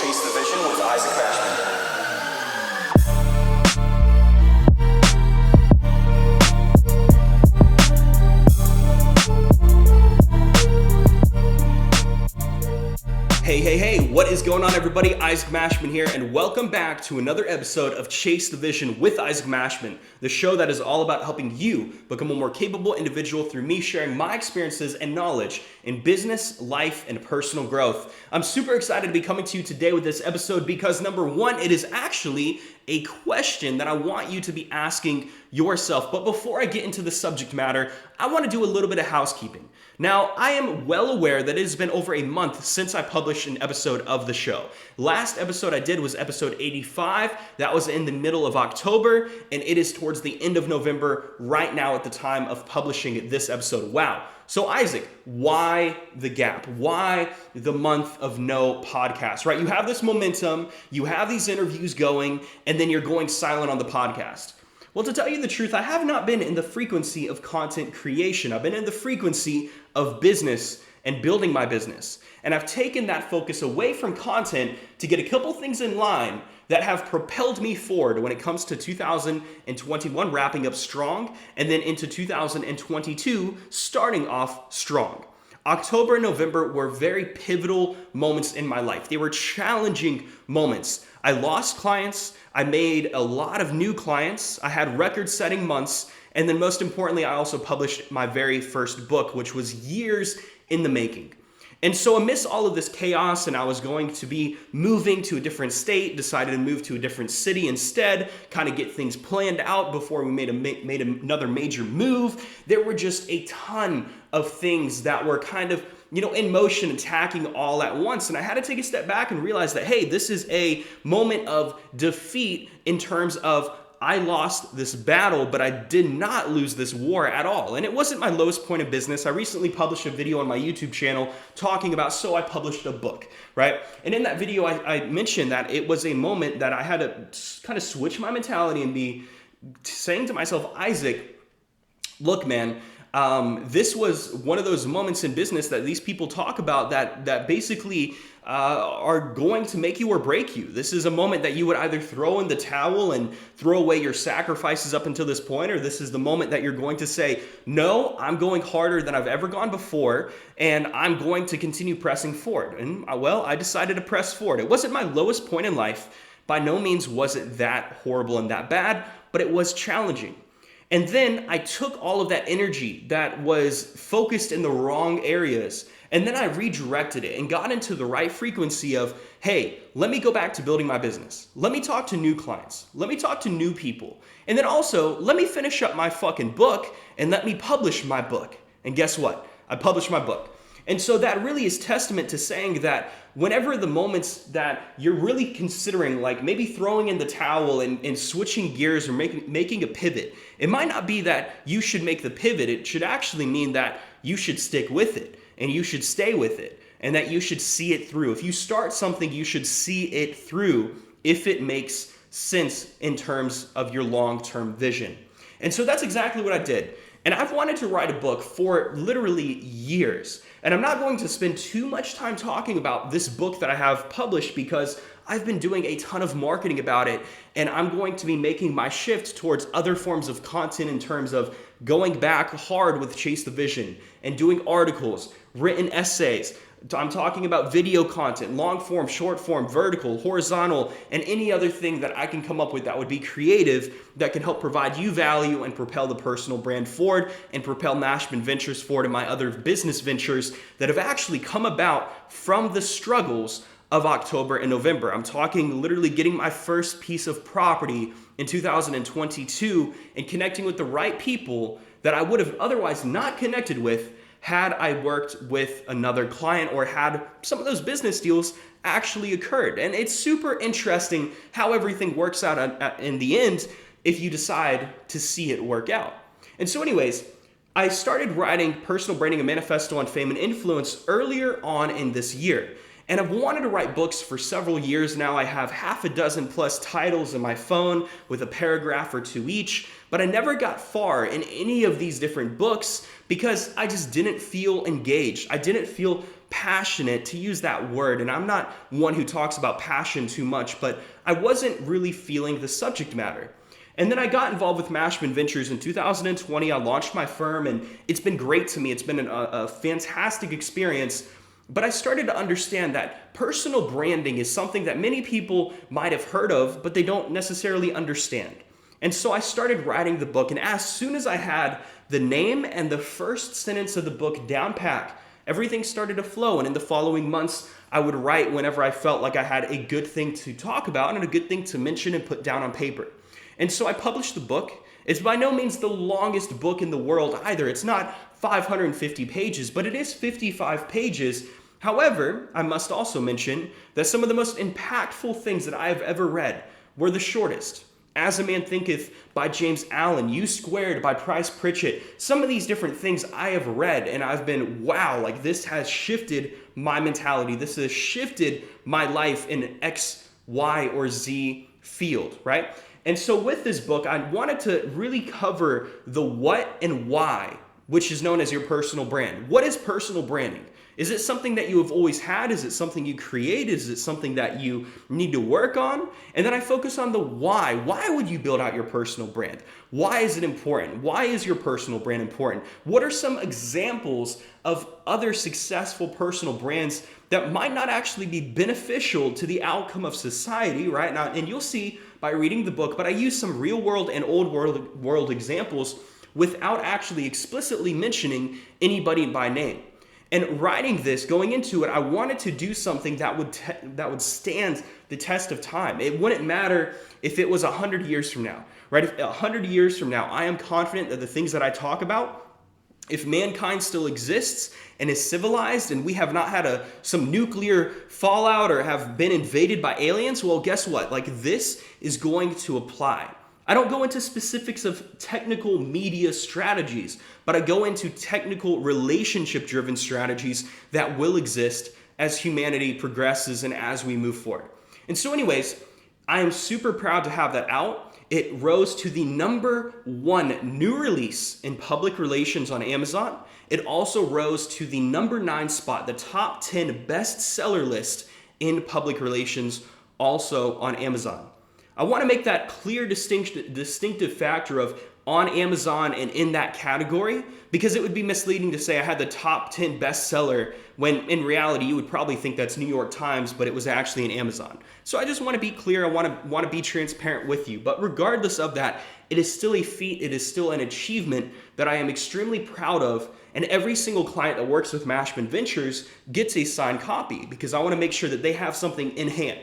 Chase the Vision with Isaac Mashman. Hey, what is going on, everybody? Isaac Mashman here, and welcome back to another episode of Chase the Vision with Isaac Mashman, the show that is all about helping you become a more capable individual through me sharing my experiences and knowledge in business, life, and personal growth. I'm super excited to be coming to you today with this episode because, number one, it is actually a question that I want you to be asking yourself. But before I get into the subject matter, I want to do a little bit of housekeeping. Now, I am well aware that it has been over a month since I published an episode of the show. Last episode I did was episode 85. That was in the middle of October, and it is towards the end of November right now at the time of publishing this episode. Wow. So Isaac, why the gap? Why the month of no podcast, right? You have this momentum, you have these interviews going, and then you're going silent on the podcast. Well, to tell you the truth, I have not been in the frequency of content creation. I've been in the frequency of business and building my business. And I've taken that focus away from content to get a couple things in line that have propelled me forward when it comes to 2021 wrapping up strong, and then into 2022 starting off strong. October and November were very pivotal moments in my life. They were challenging moments. I lost clients. I made a lot of new clients. I had record-setting months. And then most importantly, I also published my very first book, which was years in the making. And so amidst all of this chaos, and I was going to be moving to a different state, decided to move to a different city instead, kind of get things planned out before we made another major move. There were just a ton of things that were kind of, in motion, attacking all at once. And I had to take a step back and realize that, hey, this is a moment of defeat in terms of I lost this battle, but I did not lose this war at all. And it wasn't my lowest point of business. I recently published a video on my YouTube channel talking about, so I published a book, right? And in that video, I mentioned that it was a moment that I had to kind of switch my mentality and be saying to myself, Isaac, look, man, this was one of those moments in business that these people talk about that basically are going to make you or break you. This is a moment that you would either throw in the towel and throw away your sacrifices up until this point, or this is the moment that you're going to say, no, I'm going harder than I've ever gone before, and I'm going to continue pressing forward. And well, I decided to press forward. It wasn't my lowest point in life. By no means was it that horrible and that bad, but it was challenging. And then I took all of that energy that was focused in the wrong areas, and then I redirected it and got into the right frequency of, hey, let me go back to building my business. Let me talk to new clients. Let me talk to new people. And then also, let me finish up my fucking book and let me publish my book. And guess what? I published my book. And so that really is testament to saying that whenever the moments that you're really considering, like maybe throwing in the towel and switching gears or making a pivot, it might not be that you should make the pivot. It should actually mean that you should stick with it and you should stay with it and that you should see it through. If you start something, you should see it through if it makes sense in terms of your long-term vision. And so that's exactly what I did. And I've wanted to write a book for literally years. And I'm not going to spend too much time talking about this book that I have published because I've been doing a ton of marketing about it, and I'm going to be making my shift towards other forms of content in terms of going back hard with Chase the Vision and doing articles, written essays. I'm talking about video content, long form, short form, vertical, horizontal, and any other thing that I can come up with that would be creative that can help provide you value and propel the personal brand forward and propel Mashman Ventures forward and my other business ventures that have actually come about from the struggles of October and November. I'm talking literally getting my first piece of property in 2022 and connecting with the right people that I would have otherwise not connected with had I worked with another client or had some of those business deals actually occurred. And it's super interesting how everything works out in the end if you decide to see it work out. And so anyways, I started writing Personal Branding, a Manifesto on Fame and Influence earlier on in this year. And I've wanted to write books for several years now. I have half a dozen plus titles in my phone with a paragraph or two each, but I never got far in any of these different books because I just didn't feel engaged. I didn't feel passionate, to use that word, and I'm not one who talks about passion too much, but I wasn't really feeling the subject matter. And then I got involved with Mashman Ventures in 2020. I launched my firm, and it's been great to me. It's been a fantastic experience. But I started to understand that personal branding is something that many people might have heard of, but they don't necessarily understand. And so I started writing the book, and as soon as I had the name and the first sentence of the book down pat, everything started to flow. And in the following months, I would write whenever I felt like I had a good thing to talk about and a good thing to mention and put down on paper. And so I published the book. It's by no means the longest book in the world either. It's not 550 pages, but it is 55 pages. However, I must also mention that some of the most impactful things that I have ever read were the shortest. As a Man Thinketh by James Allen, U Squared by Price Pritchett. Some of these different things I have read, and I've been, wow, like this has shifted my mentality. This has shifted my life in X, Y, or Z field, right? And so with this book, I wanted to really cover the what and why, which is known as your personal brand. What is personal branding? Is it something that you have always had? Is it something you created? Is it something that you need to work on? And then I focus on the why. Why would you build out your personal brand? Why is it important? Why is your personal brand important? What are some examples of other successful personal brands that might not actually be beneficial to the outcome of society, right? Now, and you'll see by reading the book, but I use some real world and old world examples without actually explicitly mentioning anybody by name. And writing this, going into it, I wanted to do something that would stand the test of time. It wouldn't matter if it was 100 years from now, right? If 100 years from now, I am confident that the things that I talk about, if mankind still exists and is civilized and we have not had some nuclear fallout or have been invaded by aliens, well, guess what? Like this is going to apply. I don't go into specifics of technical media strategies, but I go into technical relationship-driven strategies that will exist as humanity progresses and as we move forward. And so anyways, I am super proud to have that out. It rose to the #1 new release in public relations on Amazon. It also rose to the #9 spot, the top 10 bestseller list in public relations, also on Amazon. I want to make that clear distinctive factor of on Amazon and in that category, because it would be misleading to say I had the top 10 bestseller when in reality you would probably think that's New York Times, but it was actually in Amazon. So I just want to be clear. I want to be transparent with you. But regardless of that, it is still a feat. It is still an achievement that I am extremely proud of. And every single client that works with Mashman Ventures gets a signed copy because I want to make sure that they have something in hand.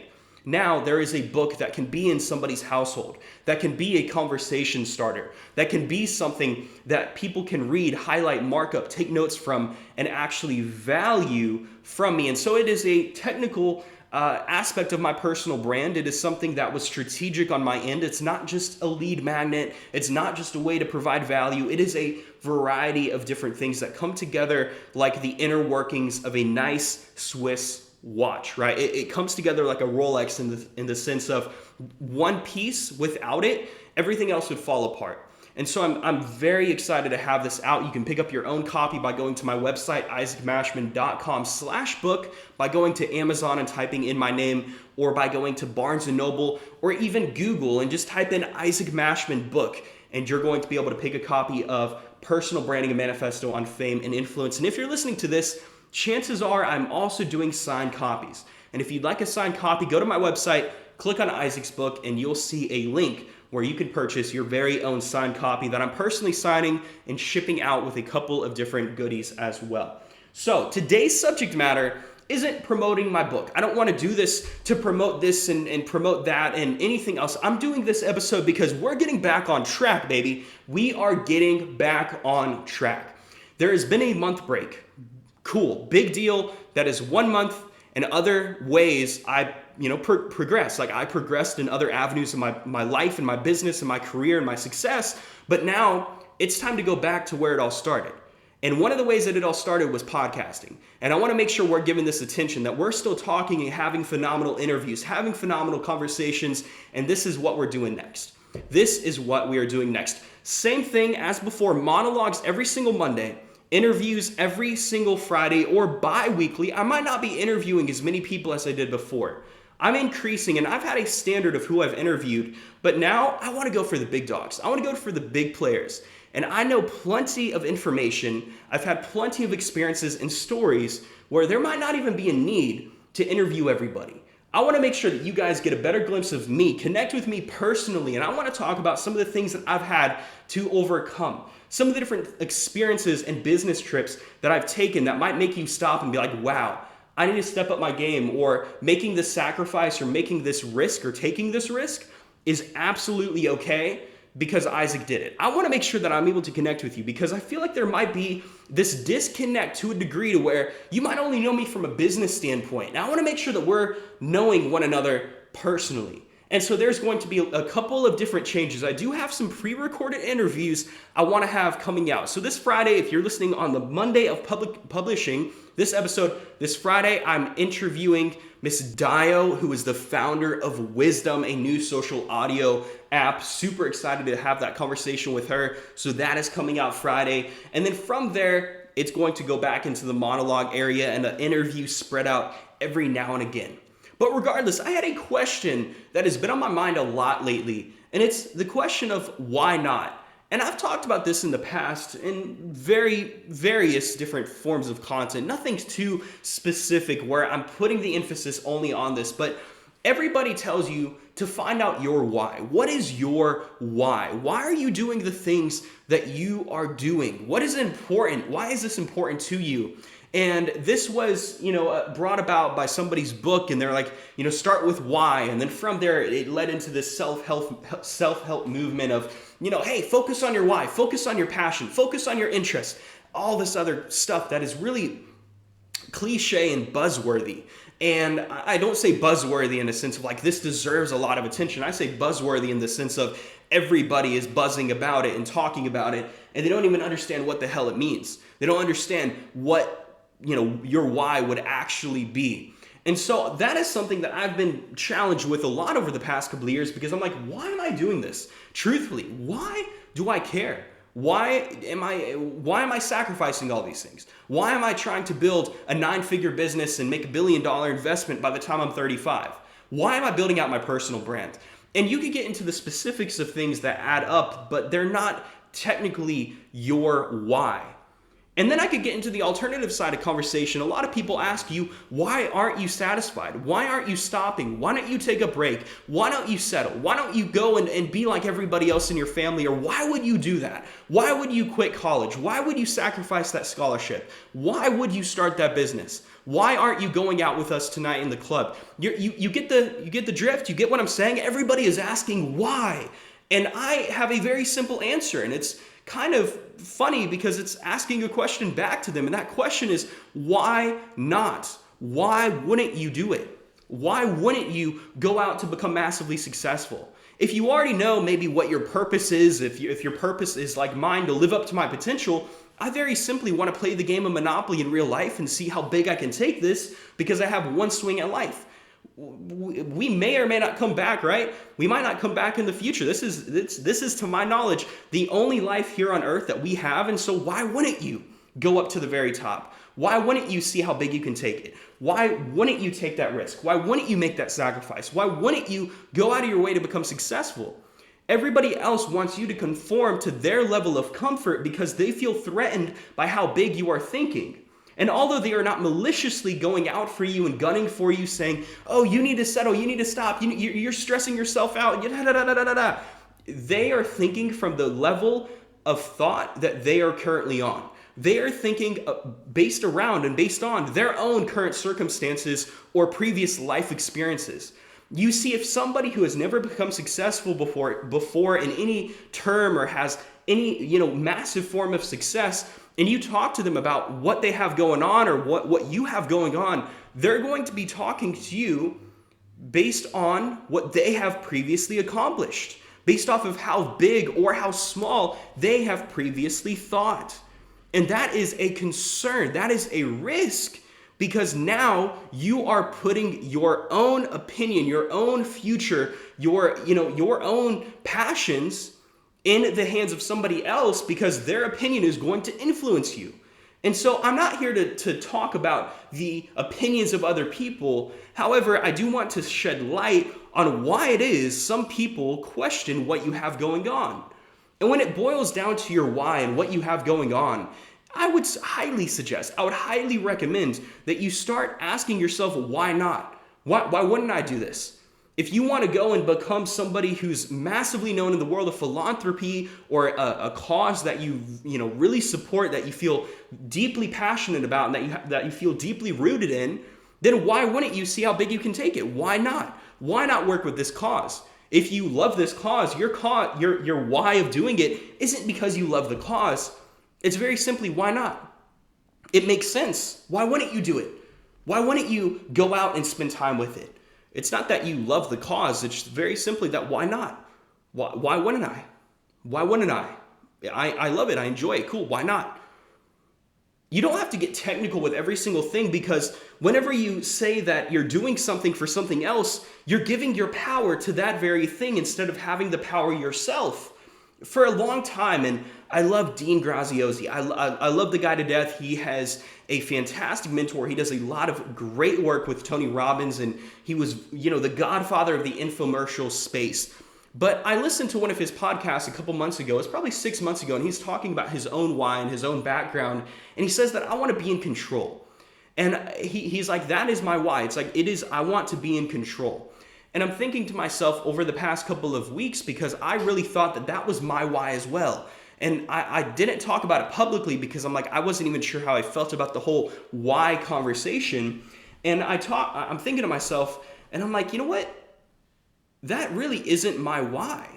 Now there is a book that can be in somebody's household, that can be a conversation starter, that can be something that people can read, highlight, mark up, take notes from, and actually value from me. And so it is a technical aspect of my personal brand. It is something that was strategic on my end. It's not just a lead magnet. It's not just a way to provide value. It is a variety of different things that come together like the inner workings of a nice Swiss watch, right? It comes together like a Rolex in the sense of one piece. Without it, everything else would fall apart. And so I'm very excited to have this out. You can pick up your own copy by going to my website, isaacmashman.com/book, by going to Amazon and typing in my name, or by going to Barnes & Noble, or even Google and just type in Isaac Mashman book, and you're going to be able to pick a copy of Personal Branding and Manifesto on Fame and Influence. And if you're listening to this, chances are I'm also doing signed copies. And if you'd like a signed copy, go to my website, click on Isaac's book, and you'll see a link where you can purchase your very own signed copy that I'm personally signing and shipping out with a couple of different goodies as well. So today's subject matter isn't promoting my book. I don't want to do this to promote this and promote that and anything else. I'm doing this episode because we're getting back on track, baby. We are getting back on track. There has been a month break. Cool, big deal. That is 1 month. And other ways I, progress. Like I progressed in other avenues of my life and my business and my career and my success. But now it's time to go back to where it all started. And one of the ways that it all started was podcasting. And I want to make sure we're giving this attention, that we're still talking and having phenomenal interviews, having phenomenal conversations. And this is what we're doing next. This is what we are doing next. Same thing as before, monologues every single Monday. interviews every single Friday or bi-weekly. I might not be interviewing as many people as I did before. I'm increasing, and I've had a standard of who I've interviewed, but now I want to go for the big dogs. I want to go for the big players. And I know plenty of information. I've had plenty of experiences and stories where there might not even be a need to interview everybody. I want to make sure that you guys get a better glimpse of me, connect with me personally, and I want to talk about some of the things that I've had to overcome. Some of the different experiences and business trips that I've taken that might make you stop and be like, wow, I need to step up my game, or making this sacrifice or making this risk or taking this risk is absolutely okay because Isaac did it. I want to make sure that I'm able to connect with you because I feel like there might be this disconnect to a degree to where you might only know me from a business standpoint. And I want to make sure that we're knowing one another personally. And so there's going to be a couple of different changes. I do have some pre-recorded interviews I want to have coming out. So this Friday, if you're listening on the Monday of publishing this episode, this Friday, I'm interviewing Miss Dio, who is the founder of Wisdom, a new social audio app. Super excited to have that conversation with her. So that is coming out Friday. And then from there, it's going to go back into the monologue area and the interview spread out every now and again. But regardless, I had a question that has been on my mind a lot lately, and it's the question of why not? And I've talked about this in the past in various different forms of content. Nothing's too specific where I'm putting the emphasis only on this, but everybody tells you to find out your why. What is your why? Why are you doing the things that you are doing? What is important? Why is this important to you? And this was, brought about by somebody's book, and they're like, start with why. And then from there, it led into this self-help movement of, hey, focus on your why, focus on your passion, focus on your interest, all this other stuff that is really cliche and buzzworthy. And I don't say buzzworthy in the sense of like, this deserves a lot of attention. I say buzzworthy in the sense of everybody is buzzing about it and talking about it, and they don't even understand what the hell it means. They don't understand what your why would actually be. And so that is something that I've been challenged with a lot over the past couple of years because I'm like, why am I doing this? Truthfully, why do I care? Why am I sacrificing all these things? Why am I trying to build a 9-figure business and make $1 billion investment by the time I'm 35? Why am I building out my personal brand? And you could get into the specifics of things that add up, but they're not technically your why. And then I could get into the alternative side of conversation. A lot of people ask you, why aren't you satisfied? Why aren't you stopping? Why don't you take a break? Why don't you settle? Why don't you go and be like everybody else in your family? Or why would you do that? Why would you quit college? Why would you sacrifice that scholarship? Why would you start that business? Why aren't you going out with us tonight in the club? You get the drift? You get what I'm saying? Everybody is asking why. And I have a very simple answer, and it's kind of funny because it's asking a question back to them. And that question is, why not? Why wouldn't you do it? Why wouldn't you go out to become massively successful? If you already know maybe what your purpose is, if your purpose is like mine to live up to my potential, I very simply want to play the game of Monopoly in real life and see how big I can take this because I have one swing at life. We may or may not come back, right? We might not come back in the future. This is, to my knowledge, the only life here on earth that we have. And so why wouldn't you go up to the very top? Why wouldn't you see how big you can take it? Why wouldn't you take that risk? Why wouldn't you make that sacrifice? Why wouldn't you go out of your way to become successful? Everybody else wants you to conform to their level of comfort because they feel threatened by how big you are thinking. And although they are not maliciously going out for you and gunning for you, saying, oh, you need to settle, you need to stop, you're stressing yourself out, they are thinking from the level of thought that they are currently on. They are thinking based on their own current circumstances or previous life experiences. You see, if somebody who has never become successful before in any term or has any massive form of success, and you talk to them about what they have going on or what you have going on, they're going to be talking to you based on what they have previously accomplished, based off of how big or how small they have previously thought. And that is a concern. That is a risk because now you are putting your own opinion, your own future, your own passions in the hands of somebody else because their opinion is going to influence you. And so I'm not here to talk about the opinions of other people. However, I do want to shed light on why it is some people question what you have going on. And when it boils down to your why and what you have going on, I would highly suggest, I would highly recommend that you start asking yourself, why not? Why wouldn't I do this? If you want to go and become somebody who's massively known in the world of philanthropy or a cause that you really support, that you feel deeply passionate about, and that you feel deeply rooted in, then why wouldn't you see how big you can take it? Why not? Why not work with this cause? If you love this cause, your why of doing it isn't because you love the cause. It's very simply, why not? It makes sense. Why wouldn't you do it? Why wouldn't you go out and spend time with it? It's not that you love the cause. It's very simply that why not? Why wouldn't I? Why wouldn't I? I love it. I enjoy it. Cool. Why not? You don't have to get technical with every single thing, because whenever you say that you're doing something for something else, you're giving your power to that very thing instead of having the power yourself. For a long time, and I love Dean Graziosi. I love the guy to death. He has a fantastic mentor. He does a lot of great work with Tony Robbins, and he was, the godfather of the infomercial space. But I listened to one of his podcasts a couple months ago. It's probably 6 months ago, and he's talking about his own why and his own background. And he says that I want to be in control. And he's like, that is my why. It's like, I want to be in control. And I'm thinking to myself over the past couple of weeks, because I really thought that was my why as well. And I didn't talk about it publicly because I'm like, I wasn't even sure how I felt about the whole why conversation. And I'm thinking to myself, and I'm like, you know what? That really isn't my why.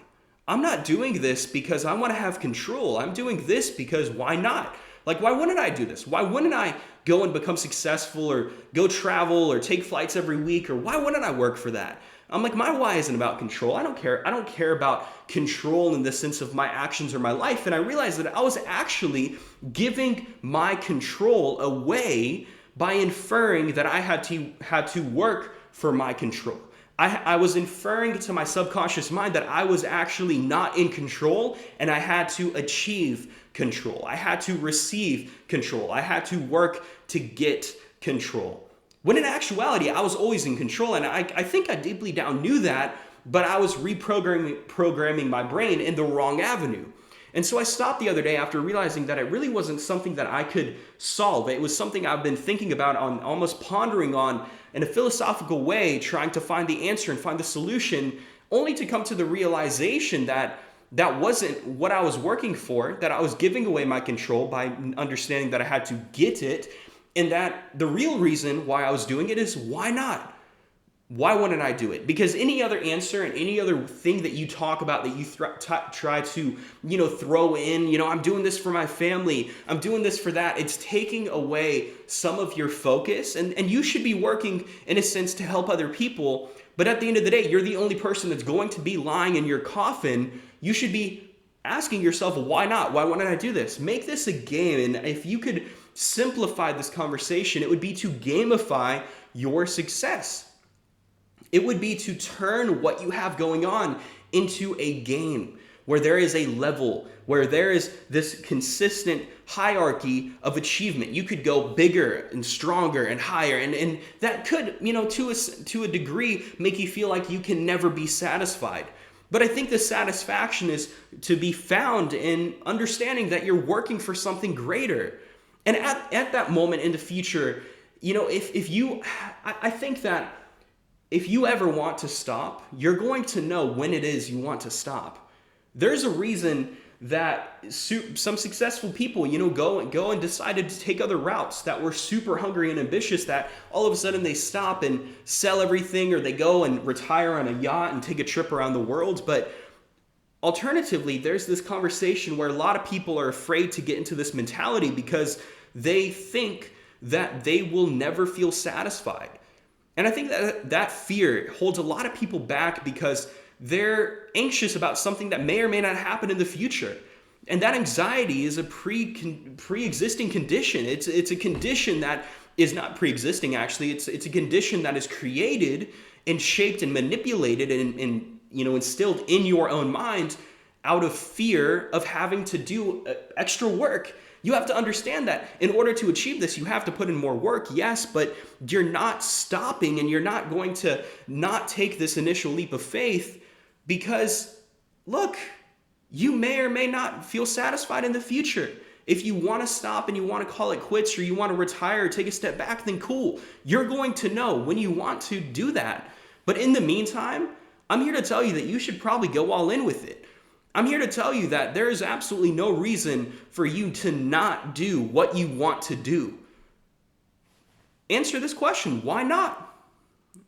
I'm not doing this because I want to have control. I'm doing this because why not? Like, why wouldn't I do this? Why wouldn't I go and become successful or go travel or take flights every week? Or why wouldn't I work for that? I'm like, my why isn't about control. I don't care. I don't care about control in the sense of my actions or my life. And I realized that I was actually giving my control away by inferring that I had to work for my control. I was inferring to my subconscious mind that I was actually not in control, and I had to achieve control. I had to receive control. I had to work to get control. When in actuality, I was always in control, and I think I deeply down knew that, but I was programming my brain in the wrong avenue. And so I stopped the other day after realizing that it really wasn't something that I could solve. It was something I've been thinking about, almost pondering on in a philosophical way, trying to find the answer and find the solution, only to come to the realization that that wasn't what I was working for, that I was giving away my control by understanding that I had to get it, and that the real reason why I was doing it is why not? Why wouldn't I do it? Because any other answer and any other thing that you talk about, that you try to, throw in, I'm doing this for my family, I'm doing this for that, it's taking away some of your focus. And you should be working, in a sense, to help other people. But at the end of the day, you're the only person that's going to be lying in your coffin. You should be asking yourself, why not? Why wouldn't I do this? Make this a game. And if you could simplify this conversation, it would be to gamify your success. It would be to turn what you have going on into a game where there is a level, where there is this consistent hierarchy of achievement. You could go bigger and stronger and higher, and that could, to a degree, make you feel like you can never be satisfied. But I think the satisfaction is to be found in understanding that you're working for something greater. And at that moment in the future, I think that if you ever want to stop, you're going to know when it is you want to stop. There's a reason that some successful people, go and decided to take other routes, that were super hungry and ambitious, that all of a sudden they stop and sell everything, or they go and retire on a yacht and take a trip around the world. But alternatively, there's this conversation where a lot of people are afraid to get into this mentality because they think that they will never feel satisfied. And I think that fear holds a lot of people back because they're anxious about something that may or may not happen in the future. And that anxiety is a pre-existing condition. It's a condition that is not pre-existing, actually. It's a condition that is created and shaped and manipulated and instilled in your own mind out of fear of having to do extra work You have to understand that in order to achieve this, you have to put in more work, yes, but you're not stopping and you're not going to not take this initial leap of faith because, look, you may or may not feel satisfied in the future. If you want to stop and you want to call it quits or you want to retire or take a step back, then cool. You're going to know when you want to do that. But in the meantime, I'm here to tell you that you should probably go all in with it. I'm here to tell you that there is absolutely no reason for you to not do what you want to do. Answer this question. Why not?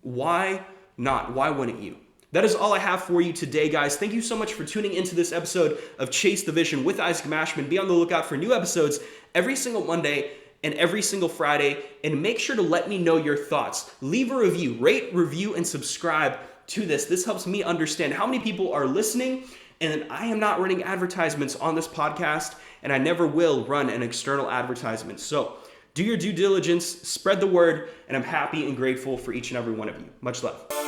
Why not? Why wouldn't you? That is all I have for you today, guys. Thank you so much for tuning into this episode of Chase the Vision with Isaac Mashman. Be on the lookout for new episodes every single Monday and every single Friday. And make sure to let me know your thoughts. Leave a review, rate, review, and subscribe to this. This helps me understand how many people are listening. And I am not running advertisements on this podcast, and I never will run an external advertisement. So do your due diligence, spread the word, and I'm happy and grateful for each and every one of you. Much love.